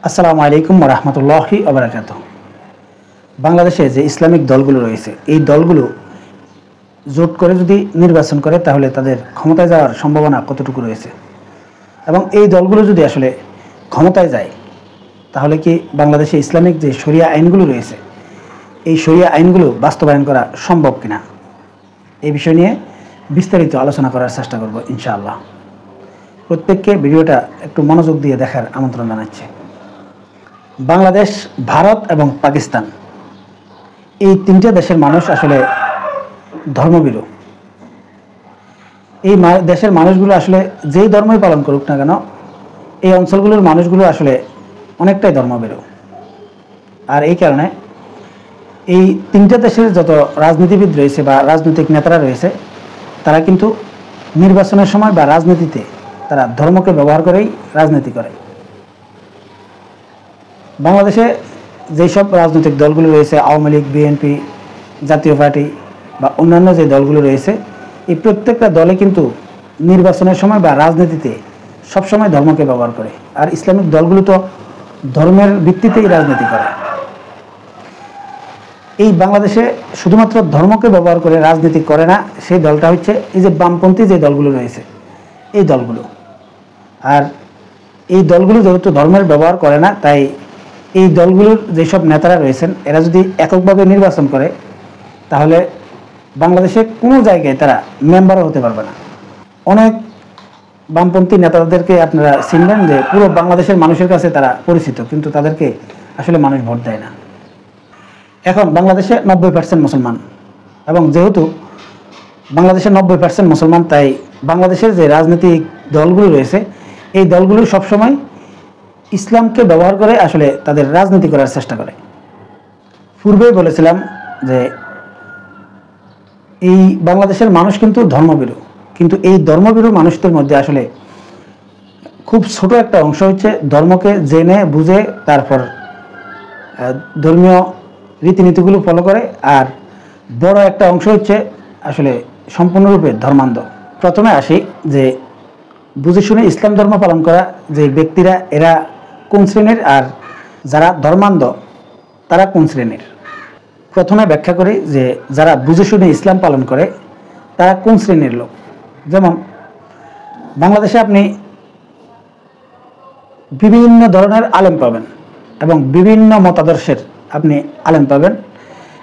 আসসালামু আলাইকুম ওয়া রাহমাতুল্লাহি ওয়া বারাকাতুহু। বাংলাদেশে যে ইসলামিক দলগুলো রয়েছে এই দলগুলো জোট করে যদি নির্বাচন করে তাহলে তাদের ক্ষমতায় যাওয়ার সম্ভাবনা কতটুকু রয়েছে, এবং এই দলগুলো যদি আসলে ক্ষমতায় যায় তাহলে কি বাংলাদেশে ইসলামিক যে শরিয়া আইনগুলো রয়েছে এই শরিয়া আইনগুলো বাস্তবায়ন করা সম্ভব কিনা, এই বিষয় নিয়ে বিস্তারিত আলোচনা করার চেষ্টা করব ইনশাআল্লাহ। প্রত্যেককে ভিডিওটা একটু মনোযোগ দিয়ে দেখার আমন্ত্রণ জানাচ্ছি। বাংলাদেশ, ভারত এবং পাকিস্তান এই তিনটে দেশের মানুষ আসলে ধর্মভীরু। এই দেশের মানুষগুলো আসলে যেই ধর্মই পালন করুক না কেন এই অঞ্চলগুলোর মানুষগুলো আসলে অনেকটাই ধর্মভীরু। আর এই কারণে এই তিনটে দেশের যত রাজনীতিবিদ রয়েছে বা রাজনৈতিক নেতারা রয়েছে তারা কিন্তু নির্বাচনের সময় বা রাজনীতিতে তারা ধর্মকে ব্যবহার করেই রাজনীতি করে। বাংলাদেশে যেসব রাজনৈতিক দলগুলো রয়েছে, আওয়ামী লীগ, বিএনপি, জাতীয় পার্টি বা অন্যান্য যে দলগুলো রয়েছে, এই প্রত্যেকটা দলে কিন্তু নির্বাচনের সময় বা রাজনীতিতে সবসময় ধর্মকে ব্যবহার করে। আর ইসলামিক দলগুলো তো ধর্মের ভিত্তিতেই রাজনীতি করে। এই বাংলাদেশে শুধুমাত্র ধর্মকে ব্যবহার করে রাজনীতি করে না, সেই দলটা হচ্ছে এই যে বামপন্থী যে দলগুলো রয়েছে এই দলগুলো। আর এই দলগুলো যেহেতু ধর্মের ব্যবহার করে না, তাই এই দলগুলোর যেসব নেতারা রয়েছেন এরা যদি এককভাবে নির্বাচন করে তাহলে বাংলাদেশে কোনো জায়গায় তারা মেম্বারও হতে পারবে না। অনেক বামপন্থী নেতাদেরকে আপনারা চিনবেন যে পুরো বাংলাদেশের মানুষের কাছে তারা পরিচিত, কিন্তু তাদেরকে আসলে মানুষ ভোট দেয় না। এখন বাংলাদেশে 90% মুসলমান, এবং যেহেতু বাংলাদেশে 90% মুসলমান, তাই বাংলাদেশের যে রাজনৈতিক দলগুলো রয়েছে এই দলগুলো সবসময় ইসলামকে ব্যবহার করে আসলে তাদের রাজনীতি করার চেষ্টা করে। পূর্বেই বলেছিলাম যে এই বাংলাদেশের মানুষ কিন্তু ধর্মভীরু, কিন্তু এই ধর্মভীরু মানুষদের মধ্যে আসলে খুব ছোট একটা অংশ হচ্ছে ধর্মকে জেনে বুঝে তারপর ধর্মীয় রীতিনীতিগুলো ফলো করে, আর বড় একটা অংশ হচ্ছে আসলে সম্পূর্ণরূপে ধর্মান্ধ। প্রথমে আসি যে বুঝে শুনে ইসলাম ধর্ম পালন করা যে ব্যক্তিরা এরা কোন শ্রেণীর, আর যারা ধর্মান্ধ তারা কোন শ্রেণীর। প্রথমে ব্যাখ্যা করি যে যারা বুঝে শুনে ইসলাম পালন করে তারা কোন শ্রেণীর লোক। যেমন বাংলাদেশে আপনি বিভিন্ন ধরনের আলেম পাবেন এবং বিভিন্ন মতাদর্শের আপনি আলেম পাবেন,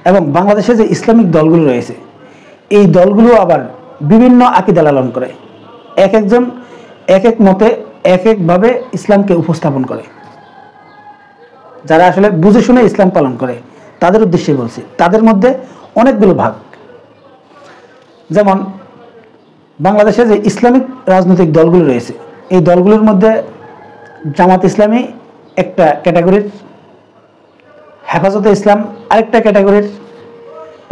এবং বাংলাদেশে যে ইসলামিক দলগুলো রয়েছে এই দলগুলো আবার বিভিন্ন আকীদা লালন করে। এক একজন এক এক মতে এক একভাবে ইসলামকে উপস্থাপন করে। যারা আসলে বুঝে শুনে ইসলাম পালন করে তাদের উদ্দেশ্যে বলছি, তাদের মধ্যে অনেকগুলো ভাগ। যেমন বাংলাদেশে যে ইসলামিক রাজনৈতিক দলগুলো রয়েছে এই দলগুলোর মধ্যে জামাত ইসলামী একটা ক্যাটাগরির, হেফাজতে ইসলাম আরেকটা ক্যাটাগরির,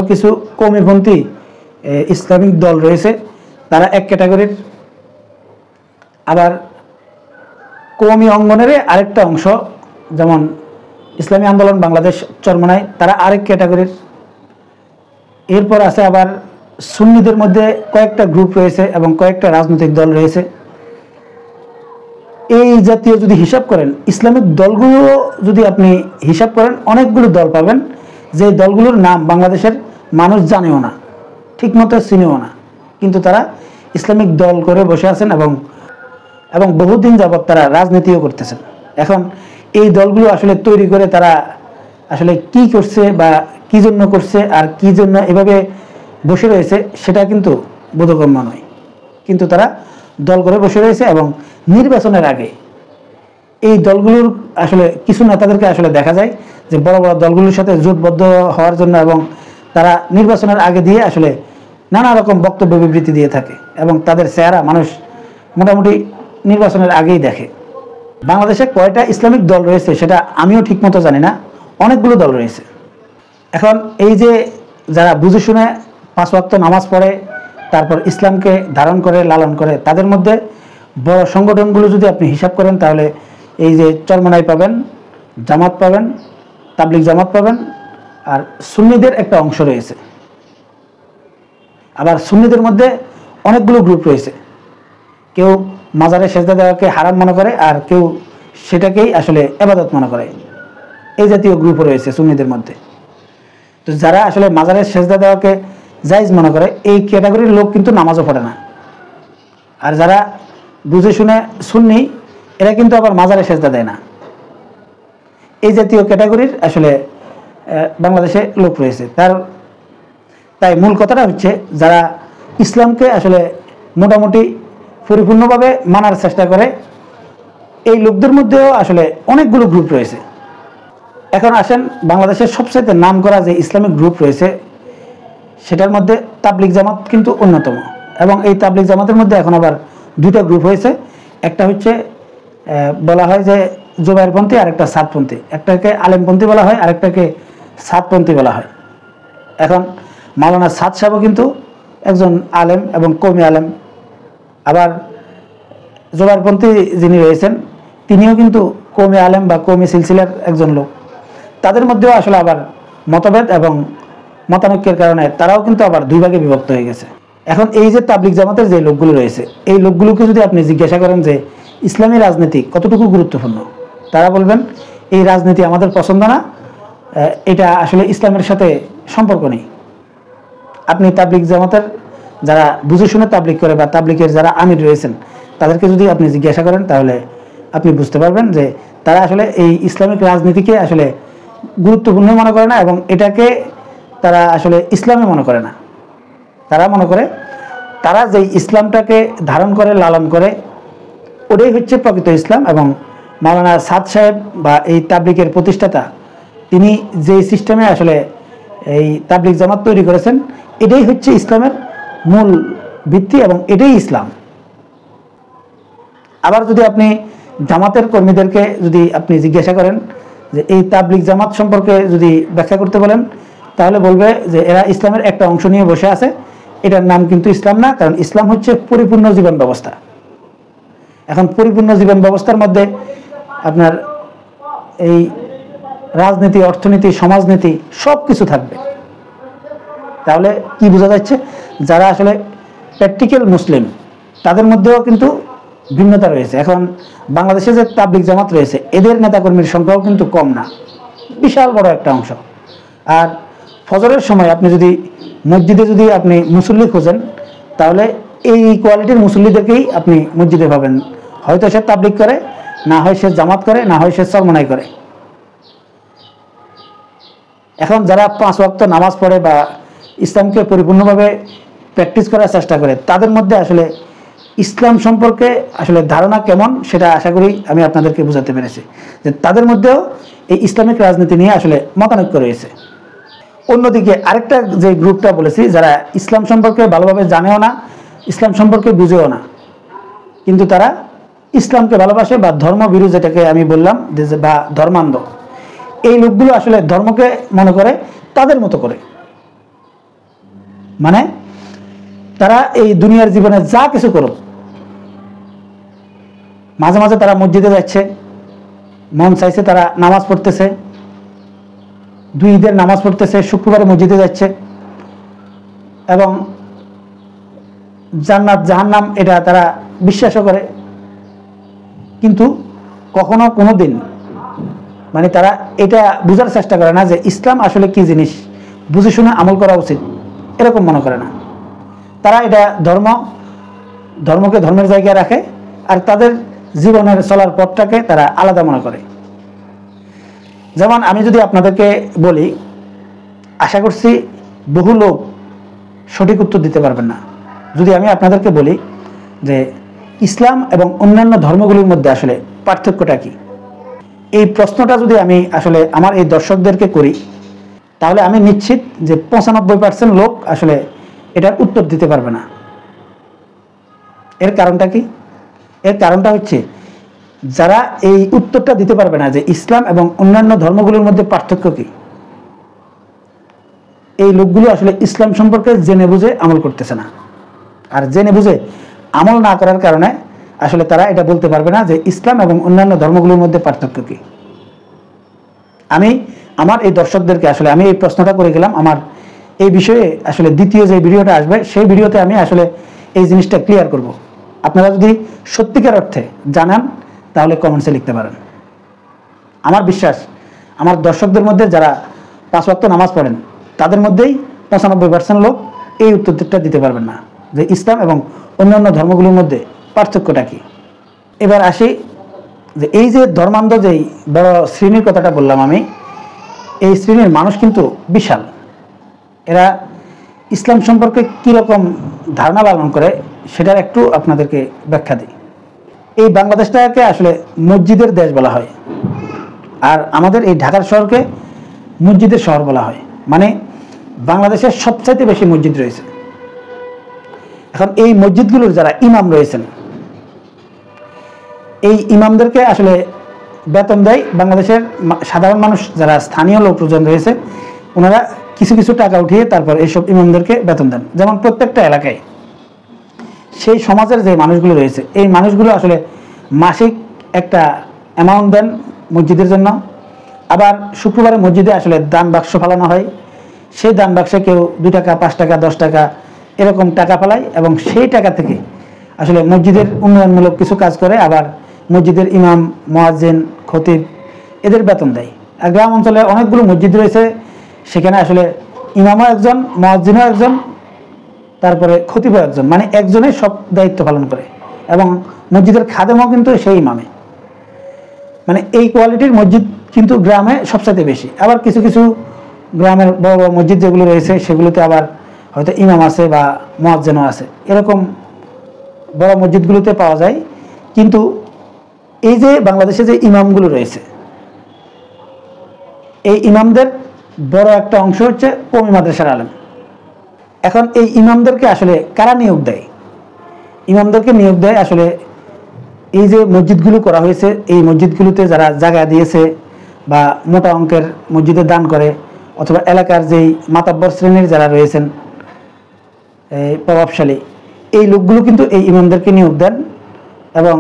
কিছু কওমিপন্থী ইসলামিক দল রয়েছে তারা এক ক্যাটাগরির, আবার কওমি অঙ্গনের আরেকটা অংশ যেমন ইসলামী আন্দোলন বাংলাদেশ চরমনাই তারা আরেক ক্যাটাগরির। এরপর আছে আবার সুন্নিদের মধ্যে কয়েকটা গ্রুপ রয়েছে এবং কয়েকটা রাজনৈতিক দল রয়েছে। এই জাতীয় যদি হিসাব করেন ইসলামিক দলগুলো যদি আপনি হিসাব করেন অনেকগুলো দল পাবেন, যে দলগুলোর নাম বাংলাদেশের মানুষ জানেও না, ঠিকমতো চিনেও না, কিন্তু তারা ইসলামিক দল করে বসে আছেন এবং বহুদিন যাবৎ তারা রাজনীতিও করতেছেন। এখন এই দলগুলো আসলে তৈরি করে তারা আসলে কি করছে বা কি জন্য করছে আর কি জন্য এভাবে বসে রয়েছে সেটা কিন্তু বোধগম্য নয়, কিন্তু তারা দল করে বসে রয়েছে। এবং নির্বাচনের আগে এই দলগুলোর আসলে কিছু নেতাদেরকে আসলে দেখা যায় যে বড় বড় দলগুলোর সাথে জোটবদ্ধ হওয়ার জন্য, এবং তারা নির্বাচনের আগে দিয়ে আসলে নানা রকম বক্তব্য বিবৃতি দিয়ে থাকে, এবং তাদের চেহারা মানুষ মোটামুটি নির্বাচনের আগেই দেখে। বাংলাদেশে কয়টা ইসলামিক দল রয়েছে সেটা আমিও ঠিকমতো জানি না, অনেকগুলো দল রয়েছে। এখন এই যে যারা বুঝে শুনে 5 ওয়াক্ত নামাজ পড়ে তারপর ইসলামকে ধারণ করে লালন করে তাদের মধ্যে বড় সংগঠনগুলো যদি আপনি হিসাব করেন তাহলে এই যে চরমনাই পাবেন, জামাত পাবেন, তাবলিগ জামাত পাবেন, আর সুন্নিদের একটা অংশ রয়েছে। আবার সুন্নিদের মধ্যে অনেকগুলো গ্রুপ রয়েছে, কেউ মাজারে সেজদা দেওয়াকে হারাম মনে করে, আর কেউ সেটাকেই আসলে ইবাদত মনে করে। এই জাতীয় গ্রুপও রয়েছে সুন্নিদের মধ্যে। তো যারা আসলে মাজারের সেজদা দেওয়াকে জায়েজ মনে করে, এই ক্যাটাগরির লোক কিন্তু নামাজও পড়ে না। আর যারা বুঝে শুনে সুন্নি, এরা কিন্তু আবার মাজারে সেজদা দেয় না। এই জাতীয় ক্যাটাগরির আসলে বাংলাদেশে লোক রয়েছে। তাই মূল কথাটা হচ্ছে, যারা ইসলামকে আসলে মোটামুটি পরিপূর্ণভাবে মানার চেষ্টা করে, এই লোকদের মধ্যেও আসলে অনেকগুলো গ্রুপ রয়েছে। এখন আসেন, বাংলাদেশের সবচেয়ে নাম করা যে ইসলামিক গ্রুপ রয়েছে, সেটার মধ্যে তাবলিগ জামাত কিন্তু অন্যতম। এবং এই তাবলিগ জামাতের মধ্যে এখন আবার দুইটা গ্রুপ হয়েছে। একটা হচ্ছে বলা হয় যে জোবায়েরপন্থী, আর একটা সাদপন্থী। একটাকে আলেমপন্থী বলা হয়, আরেকটাকে সাদপন্থী বলা হয়। এখন মাওলানা সাদ সাহেবও কিন্তু একজন আলেম এবং কওমি আলেম। আবার জোবায়েরপন্থী যিনি রয়েছেন, তিনিও কিন্তু কওমি আলেম বা কওমি সিলসিলার একজন লোক। তাদের মধ্যেও আসলে আবার মতভেদ এবং মতানৈক্যের কারণে তারাও কিন্তু আবার দুই ভাগে বিভক্ত হয়ে গেছে। এখন এই যে তাবলিগ জামাতের যে লোকগুলো রয়েছে, এই লোকগুলোকে যদি আপনি জিজ্ঞাসা করেন যে ইসলামী রাজনীতি কতটুকু গুরুত্বপূর্ণ, তারা বলবেন এই রাজনীতি আমাদের পছন্দ না, এটা আসলে ইসলামের সাথে সম্পর্ক নেই। আপনি তাবলিগ জামাতের যারা বুঝে শুনে তাবলিগ করে বা তাবলিগের যারা আমির রয়েছেন, তাদেরকে যদি আপনি জিজ্ঞাসা করেন, তাহলে আপনি বুঝতে পারবেন যে তারা আসলে এই ইসলামিক রাজনীতিকে আসলে গুরুত্বপূর্ণ মনে করে না, এবং এটাকে তারা আসলে ইসলামে মনে করে না। তারা মনে করে তারা যেই ইসলামটাকে ধারণ করে, লালন করে, ওটাই হচ্ছে প্রকৃত ইসলাম। এবং মাওলানা সাদ সাহেব বা এই তাবলিগের প্রতিষ্ঠাতা, তিনি যেই সিস্টেমে আসলে এই তাবলিগ জামাত তৈরি করেছেন, এটাই হচ্ছে ইসলামের মূল ভিত্তি এবং এটাই ইসলাম। আবার যদি আপনি জামাতের কর্মীদেরকে যদি আপনি জিজ্ঞাসা করেন যে এই তাবলিগ জামাত সম্পর্কে যদি ব্যাখ্যা করতে বলেন, তাহলে বলবে যে এরা ইসলামের একটা অংশ নিয়ে বসে আছে, এটার নাম কিন্তু ইসলাম না। কারণ ইসলাম হচ্ছে পরিপূর্ণ জীবন ব্যবস্থা। এখন পরিপূর্ণ জীবন ব্যবস্থার মধ্যে আপনার এই রাজনীতি, অর্থনীতি, সমাজনীতি সব কিছু থাকবে। তাহলে কি বোঝা যাচ্ছে, যারা আসলে প্র্যাকটিক্যাল মুসলিম, তাদের মধ্যেও কিন্তু ভিন্নতা রয়েছে। এখন বাংলাদেশে যে তাবলিগ জামাত রয়েছে, এদের নেতাকর্মীর সংখ্যাও কিন্তু কম না, বিশাল বড় একটা অংশ। আর ফজরের সময় আপনি যদি মসজিদে যদি আপনি মুসল্লি খোঁজেন, তাহলে এই কোয়ালিটির মুসল্লিদেরকেই আপনি মসজিদে পাবেন। হয়তো সে তাবলিগ করে, না হয় সে জামাত করে, না হয় সে চরমনাই করে। এখন যারা 5 ওয়াক্ত নামাজ পড়ে বা ইসলামকে পরিপূর্ণভাবে প্র্যাকটিস করার চেষ্টা করে, তাদের মধ্যে আসলে ইসলাম সম্পর্কে আসলে ধারণা কেমন, সেটা আশা করি আমি আপনাদেরকে বোঝাতে পেরেছি যে তাদের মধ্যেও এই ইসলামিক রাজনীতি নিয়ে আসলে মতানৈক্য রয়েছে। অন্যদিকে আরেকটা যে গ্রুপটা বলেছি, যারা ইসলাম সম্পর্কে ভালোভাবে জানেও না, ইসলাম সম্পর্কে বুঝেও না, কিন্তু তারা ইসলামকে ভালোবাসে বা ধর্মভীরু, যেটাকে আমি বললাম, বা ধর্মান্ধ, এই লোকগুলো আসলে ধর্মকে মনে করে তাদের মতো করে। মানে তারা এই দুনিয়ার জীবনে যা কিছু করুক, মাঝে মাঝে তারা মসজিদে যাচ্ছে, মন চাইছে তারা নামাজ পড়তেছে, 2 ঈদের নামাজ পড়তেছে, শুক্রবারে মসজিদে যাচ্ছে, এবং জান্নাত জাহান্নাম এটা তারা বিশ্বাসও করে। কিন্তু কখনো কোনো দিন মানে তারা এটা বোঝার চেষ্টা করে না যে ইসলাম আসলে কি জিনিস, বুঝে শুনে আমল করা উচিত, এরকম মনে করে না। তারা এটা ধর্মকে ধর্মের জায়গায় রাখে, আর তাদের জীবনের চলার পথটাকে তারা আলাদা মনে করে। যেমন আমি যদি আপনাদেরকে বলি, আশা করছি বহু লোক সঠিক উত্তর দিতে পারবেন না। যদি আমি আপনাদেরকে বলি যে ইসলাম এবং অন্যান্য ধর্মগুলির মধ্যে আসলে পার্থক্যটা কি, এই প্রশ্নটা যদি আমি আসলে আমার এই দর্শকদেরকে করি, তাহলে আমি নিশ্চিত যে 95% লোক আসলে এটার উত্তর দিতে পারবে না। এর কারণটা কি? এর কারণটা হচ্ছে, যারা এই উত্তরটা দিতে পারবে না যে ইসলাম এবং অন্যান্য ধর্মগুলোর মধ্যে পার্থক্য কি, এই লোকগুলো আসলে ইসলাম সম্পর্কে জেনে বুঝে আমল করতেছে না। আর জেনে বুঝে আমল না করার কারণে আসলে তারা এটা বলতে পারবে না যে ইসলাম এবং অন্যান্য ধর্মগুলোর মধ্যে পার্থক্য কি। আমি আমার এই দর্শকদেরকে আসলে আমি এই প্রশ্নটা করে গেলাম। আমার এই বিষয়ে আসলে দ্বিতীয় যে ভিডিওটা আসবে, সেই ভিডিওতে আমি আসলে এই জিনিসটা ক্লিয়ার করব। আপনারা যদি সত্যিকার অর্থে জানান, তাহলে কমেন্টসে লিখতে পারেন। আমার বিশ্বাস আমার দর্শকদের মধ্যে যারা 5 ওয়াক্ত নামাজ পড়েন তাদের মধ্যেই 95% লোক এই উত্তরটা দিতে পারবেন না যে ইসলাম এবং অন্যান্য ধর্মগুলোর মধ্যে পার্থক্যটা কি। এবার আসি যে এই যে ধর্মান্ধ যেই বড় শ্রেণীর কথাটা বললাম আমি, এই শ্রেণীর মানুষ কিন্তু বিশাল। এরা ইসলাম সম্পর্কে কীরকম ধারণা লালন করে সেটার একটু আপনাদেরকে ব্যাখ্যা দিই। এই বাংলাদেশটাকে আসলে মসজিদের দেশ বলা হয়, আর আমাদের এই ঢাকার শহরকে মসজিদের শহর বলা হয়। মানে বাংলাদেশের সবচাইতে বেশি মসজিদ রয়েছে। এখন এই মসজিদগুলোর যারা ইমাম রয়েছেন, এই ইমামদেরকে আসলে বেতন দেয় বাংলাদেশের সাধারণ মানুষ, যারা স্থানীয় লোকজন রয়েছে ওনারা কিছু কিছু টাকা উঠিয়ে তারপর এইসব ইমামদেরকে বেতন দেন। যেমন প্রত্যেকটা এলাকায় সেই সমাজের যে মানুষগুলো রয়েছে এই মানুষগুলো আসলে মাসিক একটা অ্যামাউন্ট দেন মসজিদের জন্য। আবার শুক্রবারে মসজিদে আসলে দান বাক্স ফালানো হয়, সেই দান বাক্সে কেউ 2 টাকা 5 টাকা 10 টাকা এরকম টাকা ফেলায় এবং সেই টাকা থেকে আসলে মসজিদের উন্নয়নমূলক কিছু কাজ করে। আবার মসজিদের ইমাম, মুয়াজ্জিন, খতিব এদের বেতন দেয়। আর গ্রাম অঞ্চলে অনেকগুলো মসজিদ রয়েছে, সেখানে আসলে ইমামও একজন, মুয়াজ্জিনও একজন, তারপরে খতিবও একজন, মানে একজনের সব দায়িত্ব পালন করে এবং মসজিদের খাদেমও কিন্তু সেই ইমামে। মানে এই কোয়ালিটির মসজিদ কিন্তু গ্রামে সবচাইতে বেশি। আবার কিছু কিছু গ্রামের বড় বড় মসজিদ যেগুলো রয়েছে সেগুলোতে আবার হয়তো ইমাম আছে বা মুয়াজ্জিনও আছে, এরকম বড় মসজিদগুলোতে পাওয়া যায়। কিন্তু এই যে বাংলাদেশে যে ইমামগুলো রয়েছে, এই ইমামদের বড় একটা অংশ হচ্ছে কওমি মাদ্রাসার আলেম। এখন এই ইমামদেরকে আসলে কারা নিয়োগ দেয়? ইমামদেরকে নিয়োগ দেয় আসলে এই যে মসজিদগুলো করা হয়েছে, এই মসজিদগুলোতে যারা জায়গা দিয়েছে বা মোটা অঙ্কের মসজিদে দান করে, অথবা এলাকার যেই মাতাব্বর শ্রেণীর যারা রয়েছেন প্রভাবশালী, এই লোকগুলো কিন্তু এই ইমামদেরকে নিয়োগ দেন। এবং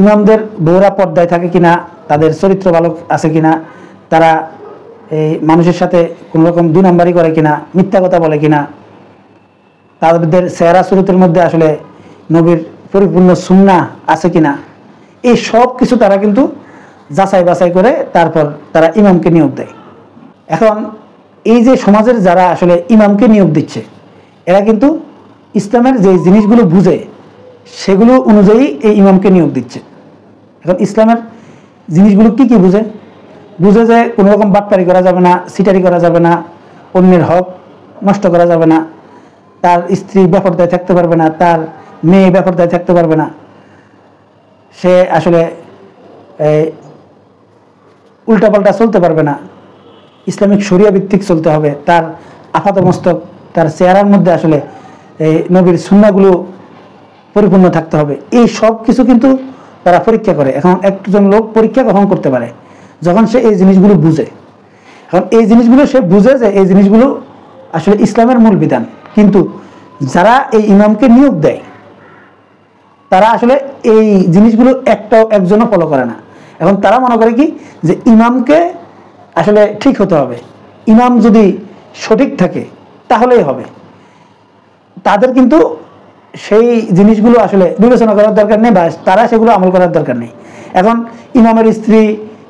ইমামদের বউরা পর্দায় থাকে কিনা, তাদের চরিত্র ভালো আছে কিনা, তারা এই মানুষের সাথে কোনো রকম 2 নাম্বারি করে কিনা, মিথ্যা কথা বলে কিনা, তাদের চেহারা চরিত্রের মধ্যে আসলে নবীর পরিপূর্ণ সুন্নাহ আছে কিনা, এই সব কিছু তারা কিন্তু যাচাই বাছাই করে তারপর তারা ইমামকে নিয়োগ দেয়। এখন এই যে সমাজের যারা আসলে ইমামকে নিয়োগ দিচ্ছে, এরা কিন্তু ইসলামের যে জিনিসগুলো বুঝে সেগুলো অনুযায়ী এই ইমামকে নিয়োগ দিচ্ছে। এখন ইসলামের জিনিসগুলো কি কি বুঝে? বুঝে যে কোনো রকম বাটপারি করা যাবে না, সিটারি করা যাবে না, অন্যের হক নষ্ট করা যাবে না, তার স্ত্রী বেপরদায় থাকতে পারবে না, তার মেয়ে বেপরদায় থাকতে পারবে না, সে আসলে উল্টাপাল্টা চলতে পারবে না, ইসলামিক শরিয়া ভিত্তিক চলতে হবে, তার আপাতমস্তক তার চেহারার মধ্যে আসলে এই নবীর সুন্নাহগুলো পরিপূর্ণ থাকতে হবে। এই সব কিছু কিন্তু তারা পরীক্ষা করে। এখন একজন লোক পরীক্ষা কখন করতে পারে? যখন সে এই জিনিসগুলো বুঝে। এখন এই জিনিসগুলো সে বুঝে যে এই জিনিসগুলো আসলে ইসলামের মূল বিধান, কিন্তু যারা এই ইমামকে নিয়োগ দেয় তারা আসলে এই জিনিসগুলো একজনও ফলো করে না। এখন তারা মনে করে কি যে ইমামকে আসলে ঠিক হতে হবে, ইমাম যদি সঠিক থাকে তাহলেই হবে। তাদের কিন্তু সেই জিনিসগুলো আসলে বিবেচনা করার দরকার নেই বা তারা সেগুলো আমল করার দরকার নেই। এখন ইমামের স্ত্রী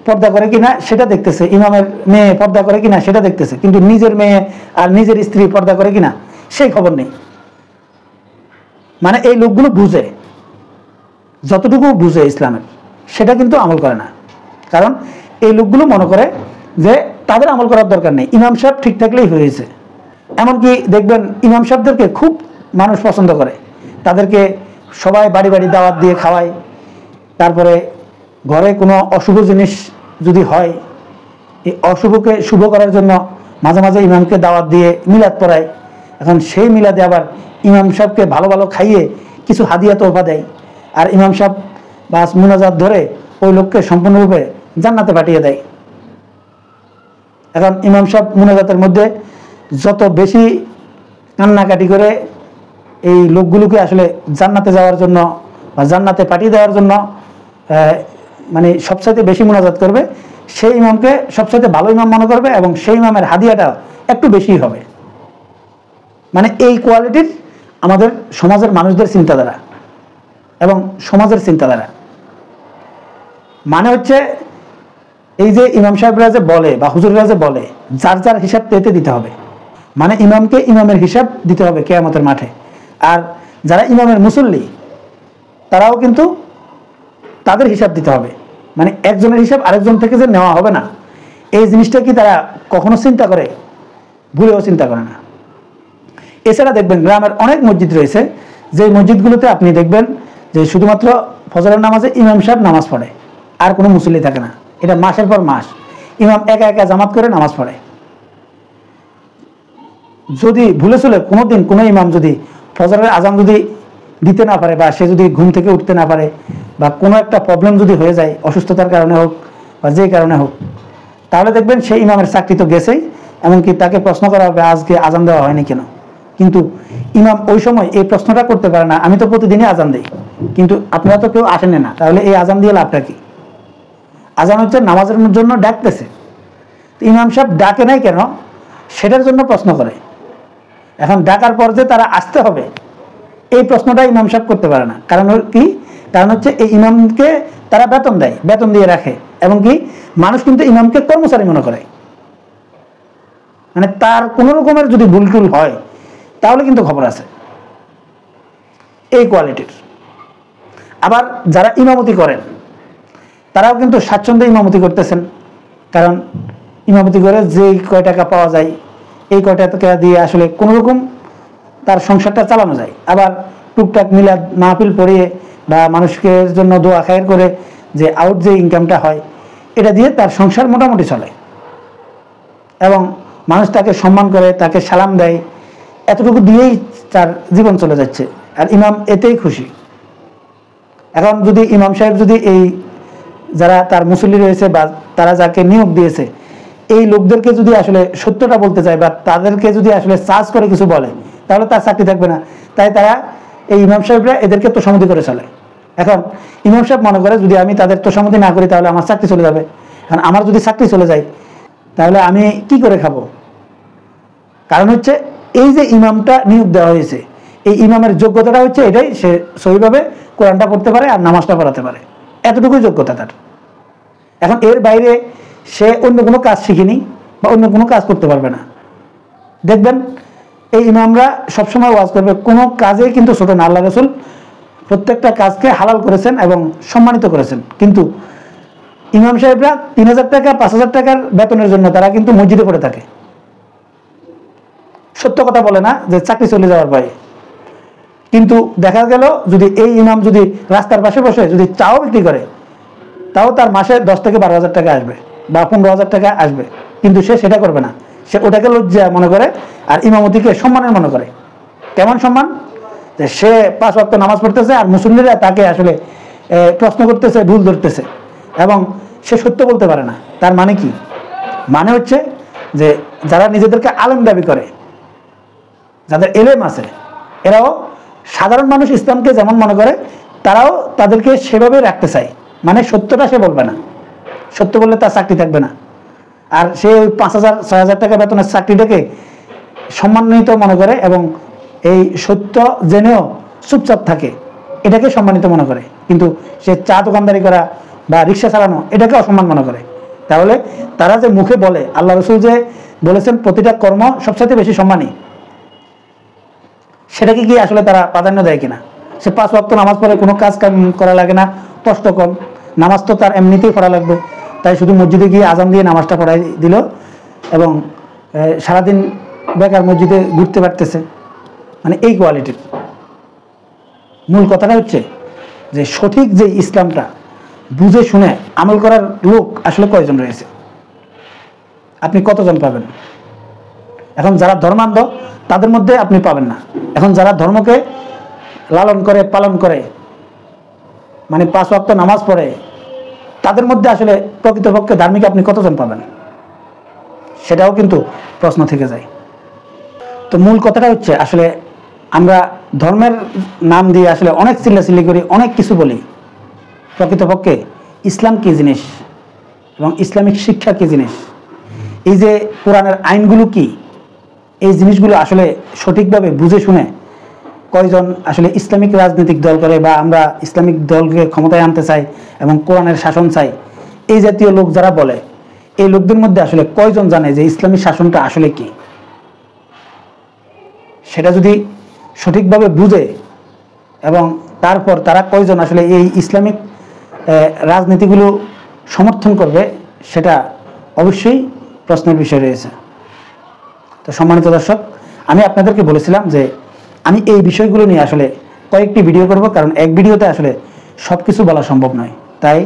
পর্দা করে কিনা সেটা দেখতেছে, ইমামের মেয়ে পর্দা করে কিনা সেটা দেখতেছে, কিন্তু নিজের মেয়ে আর নিজের স্ত্রী পর্দা করে কিনা সেই খবর নেই। মানে এই লোকগুলো বুঝে, যতটুকু বুঝে ইসলামের সেটা কিন্তু আমল করে না। কারণ এই লোকগুলো মনে করে যে তাদের আমল করার দরকার নেই, ইমাম সাহেব ঠিক থাকলেই হয়েছে। এমনকি দেখবেন ইমাম সাহেবদেরকে খুব মানুষ পছন্দ করে, তাদেরকে সবাই বাড়ি বাড়ি দাওয়াত দিয়ে খাওয়ায়। তারপরে ঘরে কোনো অশুভ জিনিস যদি হয়, এই অশুভকে শুভ করার জন্য মাঝে মাঝে ইমামকে দাওয়াত দিয়ে মিলাদ পড়ায়। এখন সেই মিলাদে আবার ইমাম সাহেবকে ভালো ভালো খাইয়ে কিছু হাদিয়া তোহফা দেয়, আর ইমাম সাহেব বাস মুনাজাত ধরে ওই লোককে সম্পূর্ণরূপে জান্নাতে পাঠিয়ে দেয়। এখন ইমাম সাহেব মুনাজাতের মধ্যে যত বেশি কান্নাকাটি করে এই লোকগুলোকে আসলে জান্নাতে যাওয়ার জন্য বা জান্নাতে পাঠিয়ে দেওয়ার জন্য মানে সবচাইতে বেশি মুনাজাত করবে, সেই ইমামকে সবচাইতে ভালো ইমাম মনে করবে এবং সেই ইমামের হাদিয়াটা একটু বেশি হবে। মানে এই কোয়ালিটির আমাদের সমাজের মানুষদের চিন্তাধারা এবং সমাজের চিন্তাধারা। মানে হচ্ছে এই যে ইমাম সাহেবরা যে বলে বা হুজুররা যে বলে যার যার হিসাব পেতে দিতে হবে, মানে ইমামকে ইমামের হিসাব দিতে হবে কিয়ামতের মাঠে। আর যারা ইমামের মুসল্লি তারাও কিন্তু তাদের হিসাব দিতে হবে, মানে একজনের হিসাব আরেকজন থেকে যে নেওয়া হবে না, এই জিনিসটা কি তারা কখনো চিন্তা করে? ভুলেও চিন্তা করে না। এছাড়া দেখবেন গ্রামের অনেক মসজিদ রয়েছে, যে মসজিদগুলোতে আপনি দেখবেন যে শুধুমাত্র ফজরের নামাজে ইমাম সাহেব নামাজ পড়ে, আর কোনো মুসল্লি থাকে না। এটা মাসের পর মাস ইমাম একা একা জামাত করে নামাজ পড়ে। যদি ভুলে চলে কোনো দিন কোনো ইমাম যদি ফজরের আজান যদি দিতে না পারে, বা সে যদি ঘুম থেকে উঠতে না পারে, বা কোনো একটা প্রবলেম যদি হয়ে যায়, অসুস্থতার কারণে হোক বা যে কারণে হোক, তাহলে দেখবেন সেই ইমামের চাকরি তো গেছেই। এমনকি তাকে প্রশ্ন করা হবে আজকে আজান দেওয়া হয়নি কেন। কিন্তু ইমাম ওই সময় এই প্রশ্নটা করতে পারে না, আমি তো প্রতিদিনই আজান দিই, কিন্তু আপনারা তো কেউ আসেন না, তাহলে এই আজান দিয়ে লাভটা কি? আজান হচ্ছে নামাজের জন্য ডাকতেছে, ইমাম সাহেব ডাকে নাই কেন সেটার জন্য প্রশ্ন করে। এখন ডাকার পর যে তারা আসতে হবে এই প্রশ্নটা ইমাম সাহেব করতে পারে না। কারণ কি? কারণ হচ্ছে এই ইমামকে তারা বেতন দেয়, বেতন দিয়ে রাখে, এবং কি মানুষ কিন্তু ইমামকে কর্মচারী মনে করে। মানে তার কোনো রকমের যদি ভুল টুল হয় তাহলে কিন্তু খবর আছে, এই কোয়ালিটির। আবার যারা ইমামতি করেন তারাও কিন্তু স্বাচ্ছন্দ্যে ইমামতি করতেছেন, কারণ ইমামতি করে যে কয় টাকা পাওয়া যায় এই কয় টাকা দিয়ে আসলে কোনো রকম তার সংসারটা চালানো যায়। আবার টুকটাক মিলাদ মাহফিল পড়িয়ে বা মানুষকে জন্য দোয়া খায়ের করে যে আউট যে ইনকামটা হয়, এটা দিয়ে তার সংসার মোটামুটি চলে, এবং মানুষ তাকে সম্মান করে, তাকে সালাম দেয়, এতটুকু দিয়েই তার জীবন চলে যাচ্ছে, আর ইমাম এতেই খুশি। এখন যদি ইমাম সাহেব যদি এই যারা তার মুসল্লি রয়েছে বা তারা যাকে নিয়োগ দিয়েছে এই লোকদেরকে যদি আসলে সত্যটা বলতে চায় বা তাদেরকে যদি আসলে চার্জ করে কিছু বলে, তাহলে তার চাকরি থাকবে না। তাই তারা এই ইমাম সাহেবরা এদেরকে তোষামোদী করে চলে। এখন ইমাম সাহেব মনে করে যদি আমি তাদের তোষামোদী না করি তাহলে আমার চাকরি চলে যাবে। কারণ আমার যদি চাকরি চলে যায় তাহলে আমি কি করে খাবো? কারণ হচ্ছে এই যে ইমামটা নিয়োগ দেওয়া হয়েছে, এই ইমামের যোগ্যতাটা হচ্ছে এটাই, সে সহিভাবে কোরআনটা পড়তে পারে আর নামাজটা পড়াতে পারে, এতটুকুই যোগ্যতা তার। এখন এর বাইরে সে অন্য কোনো কাজ শিখিনি বা অন্য কোনো কাজ করতে পারবে না। দেখবেন এই ইমামরা সবসময় ওয়াজ করবে, কোনো কাজে কিন্তু ছোট না। আল্লাহ রাসূল প্রত্যেকটা কাজকে হালাল করেছেন এবং সম্মানিত করেছেন, কিন্তু ইমাম সাহেবরা 3000 টাকা 5000 টাকার বেতনের জন্য তারা কিন্তু মসজিদে পড়ে থাকে। সত্য কথা বলে না যে চাকরি চলে যাওয়ার ভয়ে। কিন্তু দেখা গেল যদি এই ইমাম যদি রাস্তার পাশে বসে যদি চাও বিক্রি করে, তাও তার মাসে 10 থেকে 12,000 টাকা আসবে বা 15,000 টাকা আসবে, কিন্তু সে সেটা করবে না। সে ওটাকে লজ্জা মনে করে আর ইমামতিকে সম্মানের মনে করে। কেমন সম্মান? যে সে 5 ওয়াক্ত নামাজ পড়তেছে আর মুসল্লিরা তাকে আসলে প্রশ্ন করতেছে, ভুল ধরতেছে, এবং সে সত্য বলতে পারে না। তার মানে কি? মানে হচ্ছে যে যারা নিজেদেরকে আলেম দাবি করে, যাদের এলেম আছে, এরাও সাধারণ মানুষ ইসলামকে যেমন মনে করে তারাও তাদেরকে সেভাবে রাখতে চায়। মানে সত্যটা সে বলবে না, সত্য বললে তার চাকরি থাকবে না। আর সে ওই 5,000-6,000 টাকা বেতনের চাকরিটাকে সম্মানিত মনে করে এবং এই সত্য জেনেও চুপচাপ থাকে, এটাকে সম্মানিত মনে করে। কিন্তু সে চা দোকানদারি করা বা রিক্সা চালানো এটাকে অসম্মান মনে করে। তাহলে তারা যে মুখে বলে, আল্লাহ রাসূল যে বলেছেন প্রতিটা কর্ম সবচেয়ে বেশি সম্মানী, সেটাকে কি আসলে তারা প্রাধান্য দেয় কিনা? সে 5 ওয়াক্ত নামাজ পড়ে, কোনো কাজ করা লাগে না, কষ্ট কম, নামাজ তো তার এমনিতেই পড়া লাগবে, তাই শুধু মসজিদে গিয়ে আজান দিয়ে নামাজটা পড়াই দিল এবং সারাদিন বেকার মসজিদে ঘুরতে পারতেছে। মানে এই কোয়ালিটির। মূল কথাটা হচ্ছে যে সঠিক যে ইসলামটা বুঝে শুনে আমল করার লোক আসলে কয়জন রয়েছে? আপনি কতজন পাবেন? এখন যারা ধর্মান্ধ তাদের মধ্যে আপনি পাবেন না। এখন যারা ধর্মকে লালন করে পালন করে, মানে 5 ওয়াক্ত নামাজ পড়ে, তাদের মধ্যে আসলে প্রকৃতপক্ষে ধার্মিক আপনি কতজন পাবেন? সেটাও কিন্তু প্রশ্ন থেকে যায়। তো মূল কথাটা হচ্ছে আসলে আমরা ধর্মের নাম দিয়ে আসলে অনেক চিল্লাচিল্লি করি, অনেক কিছু বলি। প্রকৃতপক্ষে ইসলাম কী জিনিস এবং ইসলামিক শিক্ষা কী জিনিস, এই যে কোরআনের আইনগুলো কি, এই জিনিসগুলো আসলে সঠিকভাবে বুঝে শুনে কয়জন আসলে ইসলামিক রাজনৈতিক দল করে বা আমরা ইসলামিক দলকে ক্ষমতায় আনতে চাই এবং কোরআনের শাসন চাই, এই জাতীয় লোক যারা বলে এই লোকদের মধ্যে আসলে কয়জন জানে যে ইসলামী শাসনটা আসলে কি? সেটা যদি সঠিকভাবে বুঝে এবং তারপর তারা কয়জন আসলে এই ইসলামিক রাজনীতিগুলো সমর্থন করবে, সেটা অবশ্যই প্রশ্নের বিষয় রয়েছে। তো সম্মানিত দর্শক, আমি আপনাদেরকে বলেছিলাম যে আমি এই বিষয়গুলো নিয়ে আসলে কয়েকটি ভিডিও করব, কারণ এক ভিডিওতে আসলে সব কিছু বলা সম্ভব নয়। তাই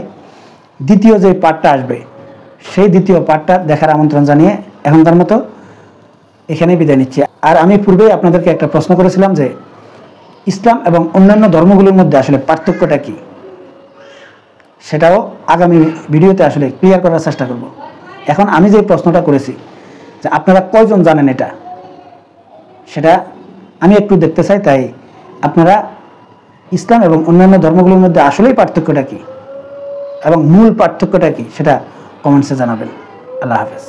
দ্বিতীয় যে পার্টটা আসবে সেই দ্বিতীয় পার্টটা দেখার আমন্ত্রণ জানিয়ে এখনকার মতো এখানেই বিদায় নিচ্ছি। আর আমি পূর্বেই আপনাদেরকে একটা প্রশ্ন করেছিলাম যে ইসলাম এবং অন্যান্য ধর্মগুলোর মধ্যে আসলে পার্থক্যটা কি, সেটাও আগামী ভিডিওতে আসলে ক্লিয়ার করার চেষ্টা করব। এখন আমি যে প্রশ্নটা করেছি যে আপনারা কয়জন জানেন এটা, সেটা আমি একটু দেখতে চাই। তাই আপনারা ইসলাম এবং অন্যান্য ধর্মগুলোর মধ্যে আসলেই পার্থক্যটা কি এবং মূল পার্থক্যটা কি সেটা কমেন্টসে জানাবেন। আল্লাহ হাফেজ।